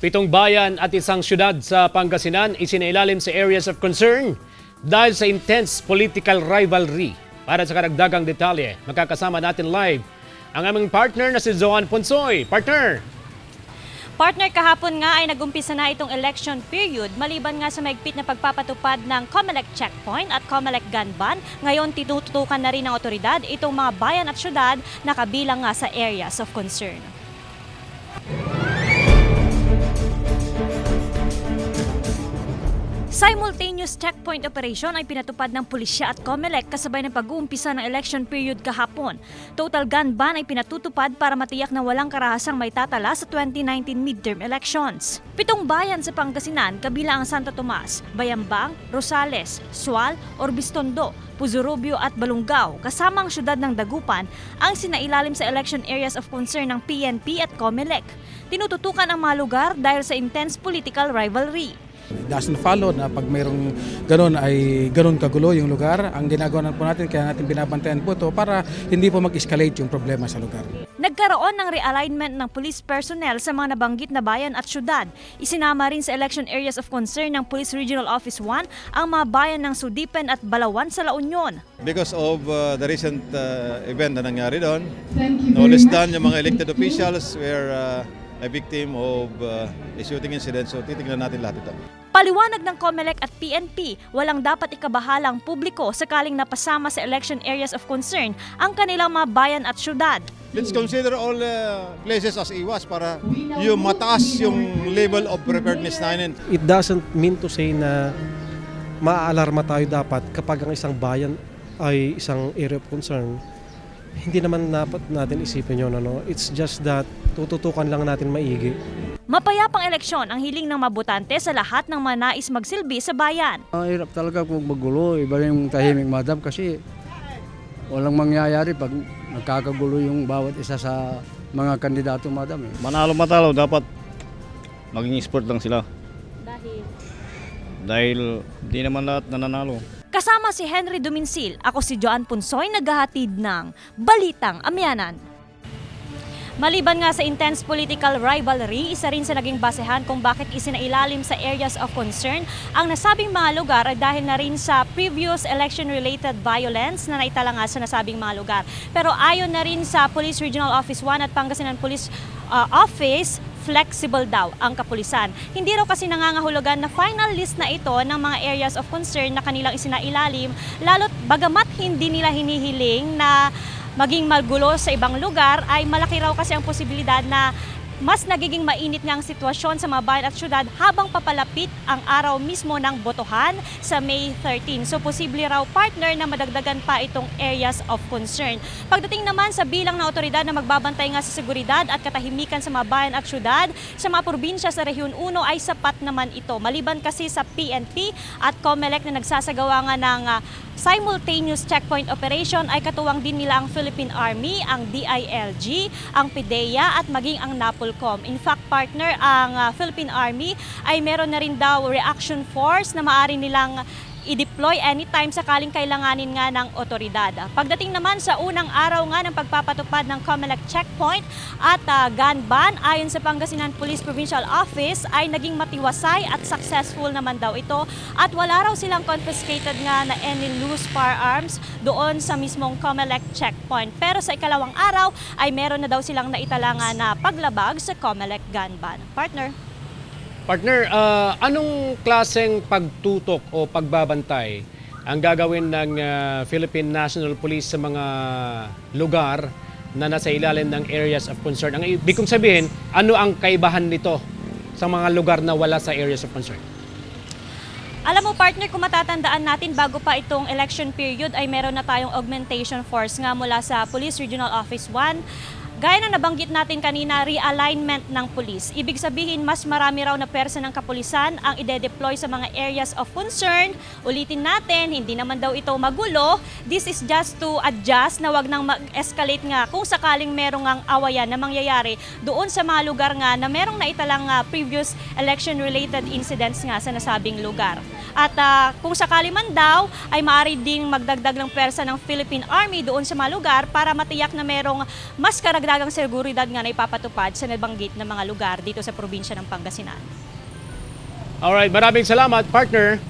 Pitong bayan at isang syudad sa Pangasinan isinailalim sa areas of concern dahil sa intense political rivalry. Para sa karagdagang detalye, makakasama natin live ang aming partner na si Joan Ponsoy. Partner, kahapon nga ay nag-umpisa na itong election period maliban nga sa maigpit na pagpapatupad ng COMELEC checkpoint at COMELEC gun ban. Ngayon tinututukan na rin ng otoridad itong mga bayan at syudad na kabilang nga sa areas of concern. Simultaneous checkpoint operation ay pinatupad ng pulisya at COMELEC kasabay ng pag-uumpisa ng election period kahapon. Total gun ban ay pinatutupad para matiyak na walang karahasang may tatala sa 2019 midterm elections. 7 bayan sa Pangasinan kabilang ang Santo Tomas, Bayambang, Rosales, Sual, Orbistondo, Puzurubio at Balungao kasama ang syudad ng Dagupan ang sinailalim sa election areas of concern ng PNP at COMELEC. Tinututukan ang mga lugar dahil sa intense political rivalry. It doesn't follow na pag mayroong ganun ay ganun kagulo yung lugar. Ang ginagawa po natin, kaya natin binabantayan po ito para hindi po mag-escalate yung problema sa lugar. Nagkaroon ng realignment ng police personnel sa mga nabanggit na bayan at syudad. Isinama rin sa election areas of concern ng Police Regional Office 1 ang mga bayan ng Sudipen at Balawan sa La Union. Because of the recent event na nangyari doon, no less than yung mga elected officials were a victim of a shooting incident. So titignan natin lahat ito. Paliwanag ng COMELEC at PNP, walang dapat ikabahalang publiko sakaling napasama sa election areas of concern ang kanilang mga bayan at syudad. Let's consider all places as iwas para yung mataas yung level of preparedness natin. It doesn't mean to say na maaalarma tayo dapat kapag ang isang bayan ay isang area of concern. Hindi naman dapat natin isipin yun. It's just that tututukan lang natin maigi. Mapayapang eleksyon ang hiling ng mabotante sa lahat ng mga nais magsilbi sa bayan. Hirap talaga kung magulo, iba yung tahimik madam kasi walang mangyayari pag nagkakagulo yung bawat isa sa mga kandidato madam. Manalo-matalo dapat maging sport lang sila. Dahil di naman lahat nananalo. Kasama si Henry Duminsil, ako si Joan Ponsoy, naghahatid ng Balitang Amyanan. Maliban nga sa intense political rivalry, isa rin sa naging basehan kung bakit isinailalim sa areas of concern ang nasabing mga lugar ay dahil na rin sa previous election-related violence na naitala nga sa nasabing mga lugar. Pero ayon na rin sa Police Regional Office 1 at Pangasinan Police Office, flexible daw ang kapulisan. Hindi raw kasi nangangahulugan na final list na ito ng mga areas of concern na kanilang isinailalim, lalo't bagamat hindi nila hinihiling na maging magulo sa ibang lugar, ay malaki raw kasi ang posibilidad na mas nagiging mainit nga ang sitwasyon sa mga bayan at syudad habang papalapit ang araw mismo ng botohan sa May 13. So posible raw, partner, na madagdagan pa itong areas of concern. Pagdating naman sa bilang ng otoridad na magbabantay nga sa seguridad at katahimikan sa mga bayan at syudad, sa mga probinsya sa Rehiyon 1 ay sapat naman ito. Maliban kasi sa PNP at COMELEC na nagsasagawa nga ng simultaneous checkpoint operation, ay katuwang din nila ang Philippine Army, ang DILG, ang PDEA at maging ang NAPOLCOM. In fact, partner, ang Philippine Army ay meron na rin daw reaction force na maaari nilang i-deploy anytime sakaling kailanganin nga ng otoridad. Pagdating naman sa unang araw nga ng pagpapatupad ng COMELEC checkpoint at gun ban, ayon sa Pangasinan Police Provincial Office ay naging matiwasay at successful naman daw ito at wala raw silang confiscated nga na any loose firearms doon sa mismong COMELEC checkpoint. Pero sa ikalawang araw ay meron na daw silang naitalangan na paglabag sa COMELEC gun ban. Partner, anong klaseng pagtutok o pagbabantay ang gagawin ng Philippine National Police sa mga lugar na nasa ilalim ng areas of concern? Ang ibig kong sabihin, ano ang kaibahan nito sa mga lugar na wala sa areas of concern? Alam mo, partner, kung matatandaan natin, bago pa itong election period ay meron na tayong augmentation force nga mula sa Police Regional Office 1. Gaya na nabanggit natin kanina, realignment ng police. Ibig sabihin, mas marami raw na pwersa ng kapulisan ang ide-deploy sa mga areas of concern. Ulitin natin, hindi naman daw ito magulo. This is just to adjust na wag nang mag-escalate nga kung sakaling merong ang awayan na mangyayari doon sa mga lugar nga na merong naitalang previous election-related incidents nga sa nasabing lugar. At kung sakali man daw, ay maaari ding magdagdag ng pwersa ng Philippine Army doon sa mga lugar para matiyak na merong mas karagdagan karagdagang seguridad nga na ipapatupad sa nabanggit na mga lugar dito sa probinsya ng Pangasinan. Alright, maraming salamat, partner.